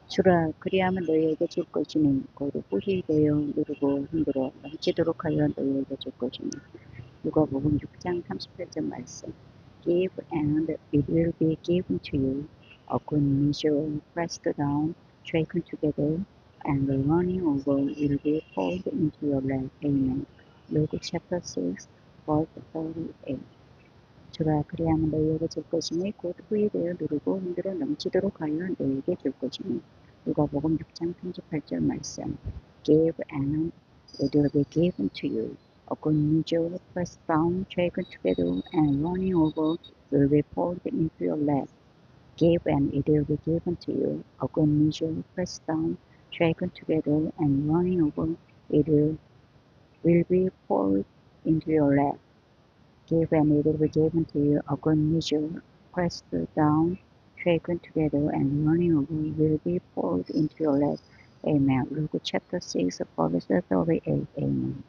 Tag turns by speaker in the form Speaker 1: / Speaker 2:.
Speaker 1: 주라 그리하면 너희에게 줄 것이니 곧 꿀이 되어 누르고 흔들어 넘치도록 하여 너희에게 줄 것이니. 누가복음 6장 38절 말씀. Give and it will be given to you. A good measure pressed down, shaken together, and running over will be poured into your lap. Amen. Luke chapter 6, verse 38. 주라 그리하면 너희에게 줄 것이니 곧 후일되어 누르고 흔들어 넘치도록 하여 너희에게 줄 것이니. 누가복음 6장 38절 말씀. Give and it will be given to you. A good measure pressed down, shaken together, and running over will be poured into your lap. Give and it will be given to you. A good measure pressed down, shaken together, and running over will be poured into your lap. Give and it will be given to you. A good measure, pressed down, shaken together, and running over will be poured into your lap. Amen. Luke chapter 6, verse 38. Amen.